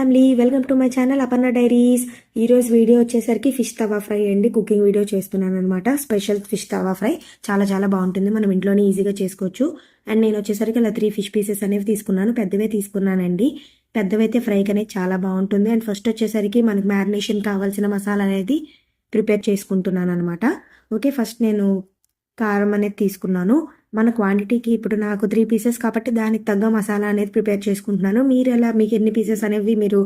Family, welcome to my channel Aparna diaries. ఈరోజు video వచ్చేసరికి fish తవా fry అండి. కుకింగ్ వీడియో చేస్తున్నాను అనమాట. స్పెషల్ ఫిష్ తవా ఫ్రై చాలా చాలా బాగుంటుంది. మనం ఇంట్లోనే ఈజీగా చేసుకోవచ్చు. అండ్ నేను వచ్చేసరికి ఇలా 3 ఫిష్ పీసెస్ అనేవి తీసుకున్నాను. పెద్దవే తీసుకున్నానండి. పెద్దవైతే ఫ్రైకి అనేది చాలా బాగుంటుంది. అండ్ ఫస్ట్ వచ్చేసరికి మనకి మ్యారినేషన్ కావాల్సిన మసాలా అనేది ప్రిపేర్ చేసుకుంటున్నాను అనమాట. ఓకే, ఫస్ట్ నేను కారం అనేది తీసుకున్నాను. మన క్వాంటిటీకి ఇప్పుడు నాకు 3 పీసెస్ కాబట్టి దానికి తగ్గ మసాలా అనేది ప్రిపేర్ చేసుకుంటున్నాను. మీరు ఎలా మీకు ఎన్ని పీసెస్ అనేవి మీరు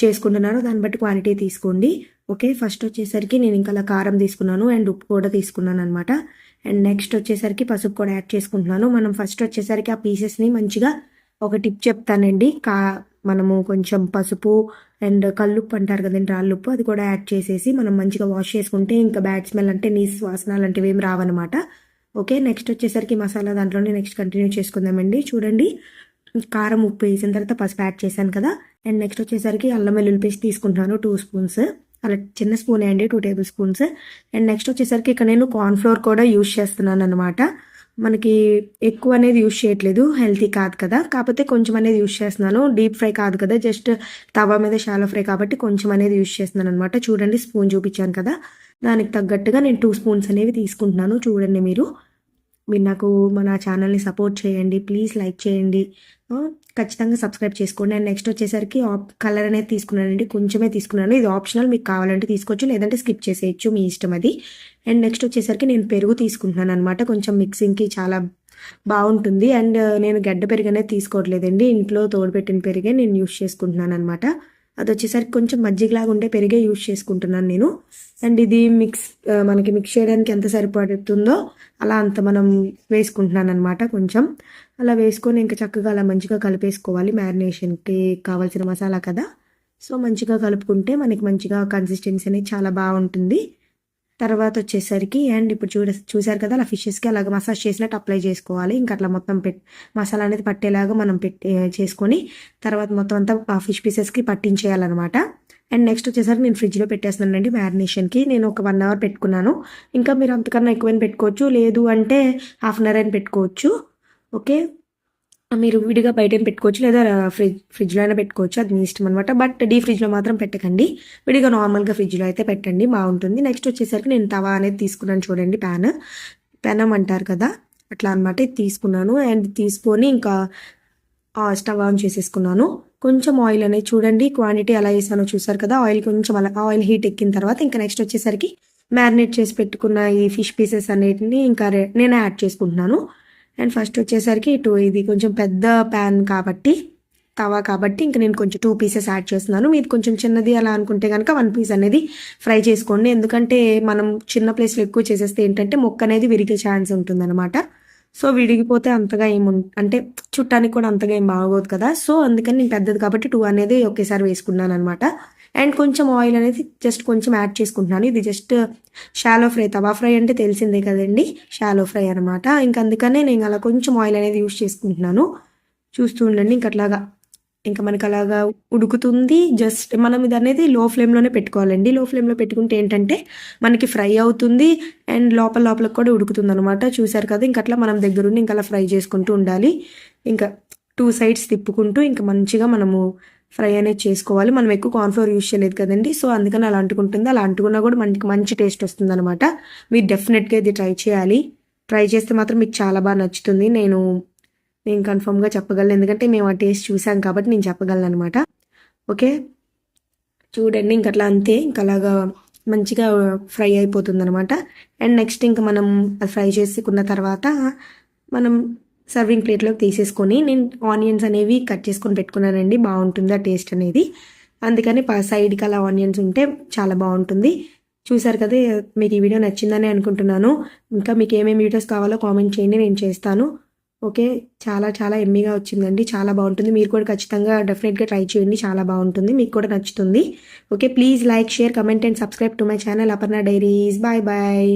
చేసుకుంటున్నారో దాన్ని బట్టి క్వాంటిటీ తీసుకోండి. ఓకే, ఫస్ట్ వచ్చేసరికి నేను ఇంకా అలా కారం తీసుకున్నాను అండ్ ఉప్పు కూడా తీసుకున్నాను అనమాట. అండ్ నెక్స్ట్ వచ్చేసరికి పసుపు కూడా యాడ్ చేసుకుంటున్నాను. మనం ఫస్ట్ వచ్చేసరికి ఆ పీసెస్ని మంచిగా ఒక టిప్ చెప్తానండి. మనము కొంచెం పసుపు అండ్ కల్లుప్పు అంటారు కదండి, రాళ్ళుప్పు, అది కూడా యాడ్ చేసేసి మనం మంచిగా వాష్ చేసుకుంటే ఇంకా బ్యాడ్ స్మెల్ అంటే నీసు వాసన అలాంటివి ఏం రావన్నమాట. ఓకే, నెక్స్ట్ వచ్చేసరికి మసాలా దాంట్లోనే నెక్స్ట్ కంటిన్యూ చేసుకుందామండి. చూడండి, కారం ఉప్పు వేసిన తర్వాత పసుపు యాడ్ చేశాను కదా. అండ్ నెక్స్ట్ వచ్చేసరికి అల్లం వెల్లుల్లి పేస్ట్ తీసుకుంటున్నాను 2 స్పూన్స్. అలా చిన్న స్పూనే అండి, 2 టేబుల్ స్పూన్స్. అండ్ నెక్స్ట్ వచ్చేసరికి ఇక్కడ నేను కార్న్ఫ్లోర్ కూడా యూజ్ చేస్తున్నాను అనమాట. మనకి ఎక్కువ అనేది యూజ్ చేయట్లేదు, హెల్తీ కాదు కదా, కాకపోతే కొంచెం అనేది యూజ్ చేస్తున్నాను. డీప్ ఫ్రై కాదు కదా, జస్ట్ తవా మీద షాలో ఫ్రై కాబట్టి కొంచెం అనేది యూజ్ చేస్తున్నాను అనమాట. చూడండి, స్పూన్ చూపించాను కదా, దానికి తగ్గట్టుగా నేను 2 స్పూన్స్ అనేవి తీసుకుంటున్నాను. చూడండి, మీరు నాకు మన ఛానల్ని సపోర్ట్ చేయండి, ప్లీజ్ లైక్ చేయండి, ఖచ్చితంగా సబ్స్క్రైబ్ చేసుకోండి. అండ్ నెక్స్ట్ వచ్చేసరికి కలర్ అనేది తీసుకున్నానండి, కొంచెమే తీసుకున్నాను. ఇది ఆప్షనల్, మీకు కావాలంటే తీసుకోవచ్చు, లేదంటే స్కిప్ చేసేయచ్చు, మీ ఇష్టం అది. అండ్ నెక్స్ట్ వచ్చేసరికి నేను పెరుగు తీసుకుంటున్నాను అనమాట. కొంచెం మిక్సింగ్కి చాలా బాగుంటుంది. అండ్ నేను గడ్డ పెరుగు అనేది తీసుకోవట్లేదండి, ఇంట్లో తోడుపెట్టిన పెరిగే నేను యూస్ చేసుకుంటున్నాను అనమాట. అది వచ్చేసరికి కొంచెం మజ్జిగలాగా ఉండే పెరిగే యూజ్ చేసుకుంటున్నాను నేను. అండ్ ఇది మనకి మిక్స్ చేయడానికి ఎంత సరిపడుతుందో అలా అంత మనం వేసుకుంటున్నాను అనమాట. కొంచెం అలా వేసుకొని ఇంకా చక్కగా అలా మంచిగా కలిపేసుకోవాలి. మ్యారినేషన్కి కావాల్సిన మసాలా కదా, సో మంచిగా కలుపుకుంటే మనకి మంచిగా కన్సిస్టెన్సీ అనేది చాలా బాగుంటుంది. తర్వాత వచ్చేసరికి అండ్ ఇప్పుడు చూసారు కదా, అలా ఫిషెస్కి అలాగ మసాజ్ చేసినట్టు అప్లై చేసుకోవాలి. ఇంకా అట్లా మొత్తం మసాలా అనేది పట్టేలాగా మనం చేసుకొని తర్వాత మొత్తం అంతా ఆ ఫిష్ పీసెస్కి పట్టించేయాలన్నమాట. అండ్ నెక్స్ట్ వచ్చేసరికి నేను ఫ్రిడ్జ్లో పెట్టేస్తున్నానండి మ్యారినేషన్కి. నేను ఒక 1 అవర్ పెట్టుకున్నాను. ఇంకా మీరు అంతకన్నా ఎక్కువైనా పెట్టుకోవచ్చు, లేదు అంటే హాఫ్ అన్ అవర్ అయినా పెట్టుకోవచ్చు. ఓకే, మీరు విడిగా బయట పెట్టుకోవచ్చు, లేదా ఫ్రిడ్జ్లో అయినా పెట్టుకోవచ్చు, అది మీ ఇష్టం అనమాట. బట్ డీ ఫ్రిడ్జ్లో మాత్రం పెట్టకండి, విడిగా నార్మల్గా ఫ్రిడ్జ్లో అయితే పెట్టండి, బాగుంటుంది. నెక్స్ట్ వచ్చేసరికి నేను తవా అనేది తీసుకున్నాను. చూడండి, పెనం అంటారు కదా, అట్లా అనమాట. ఇది తీసుకున్నాను. అండ్ తీసుకొని ఇంకా స్టవ్ ఆన్ చేసేసుకున్నాను. కొంచెం ఆయిల్ అనేది చూడండి, క్వాంటిటీ ఎలా వేసానో చూసారు కదా. ఆయిల్ కొంచెం అలా ఆయిల్ హీట్ ఎక్కిన తర్వాత ఇంకా నెక్స్ట్ వచ్చేసరికి మ్యారినేట్ చేసి పెట్టుకున్న ఈ ఫిష్ పీసెస్ అన్నిటిని ఇంకా నేను యాడ్ చేసుకుంటున్నాను. అండ్ ఫస్ట్ వచ్చేసరికి ఇది కొంచెం పెద్ద ప్యాన్ కాబట్టి, తవా కాబట్టి ఇంకా నేను కొంచెం 2 పీసెస్ యాడ్ చేస్తున్నాను. మీరు కొంచెం చిన్నది అలా అనుకుంటే కనుక 1 పీస్ అనేది ఫ్రై చేసుకోండి. ఎందుకంటే మనం చిన్న ప్లేస్లో ఎక్కువ చేసేస్తే ఏంటంటే మొక్క అనేది విరిగే ఛాన్స్ ఉంటుందన్నమాట. సో విడిగిపోతే అంతగా అంటే చుట్టానికి కూడా అంతగా ఏం బాగోదు కదా. సో అందుకని నేను పెద్దది కాబట్టి 2 అనేది ఒకేసారి వేసుకున్నాను అనమాట. అండ్ కొంచెం ఆయిల్ అనేది జస్ట్ కొంచెం యాడ్ చేసుకుంటున్నాను. ఇది జస్ట్ షాలో ఫ్రై, తవా ఫ్రై అంటే తెలిసిందే కదండి, షాలో ఫ్రై అనమాట. ఇంకా అందుకనే నేను అలా కొంచెం ఆయిల్ అనేది యూస్ చేసుకుంటున్నాను. చూస్తూ ఉండండి, ఇంకా అట్లాగా ఇంకా మనకి అలాగా ఉడుకుతుంది. జస్ట్ మనం ఇది అనేది లో ఫ్లేమ్లోనే పెట్టుకోవాలండి. లో ఫ్లేమ్లో పెట్టుకుంటే ఏంటంటే మనకి ఫ్రై అవుతుంది అండ్ లోపలకు కూడా ఉడుకుతుంది అనమాట. చూసారు కదా, ఇంకా అట్లా మనం దగ్గరుండి ఇంకా అలా ఫ్రై చేసుకుంటూ ఉండాలి. ఇంకా 2 సైడ్స్ తిప్పుకుంటూ ఇంకా మంచిగా మనము ఫ్రై అనేది చేసుకోవాలి. మనం ఎక్కువ కార్న్ఫ్లోర్ యూజ్ చేయలేదు కదండి, సో అందుకని అలా అంటుకుంటుంది. అలా అంటుకున్నా కూడా మనకి మంచి టేస్ట్ వస్తుంది అనమాట. మీరు డెఫినెట్గా ఇది ట్రై చేయాలి. ట్రై చేస్తే మాత్రం మీకు చాలా బాగా నచ్చుతుంది. నేను కన్ఫర్మ్గా చెప్పగలను, ఎందుకంటే మేము ఆ టేస్ట్ చూసాం కాబట్టి నేను చెప్పగలను అనమాట. ఓకే, చూడండి, ఇంక అట్లా అంతే, ఇంకా అలాగా మంచిగా ఫ్రై అయిపోతుంది అనమాట. అండ్ నెక్స్ట్ ఇంకా మనం అది ఫ్రై చేసుకున్న తర్వాత మనం సర్వింగ్ ప్లేట్లోకి తీసేసుకొని నేను ఆనియన్స్ అనేవి కట్ చేసుకొని పెట్టుకున్నానండి. బాగుంటుంది ఆ టేస్ట్ అనేది, అందుకని సైడ్కి అలా ఆనియన్స్ ఉంటే చాలా బాగుంటుంది. చూసారు కదా, మీకు ఈ వీడియో నచ్చిందని అనుకుంటున్నాను. ఇంకా మీకు ఏమేమి వీడియోస్ కావాలో కామెంట్ చేయండి, నేను చేస్తాను. ఓకే, చాలా చాలా ఎమ్మీగా వచ్చిందండి, చాలా బాగుంటుంది. మీరు కూడా ఖచ్చితంగా డెఫినెట్గా ట్రై చేయండి, చాలా బాగుంటుంది, మీకు కూడా నచ్చుతుంది. Okay, please like, share, comment and subscribe to my channel Aparna Diaries. Bye bye.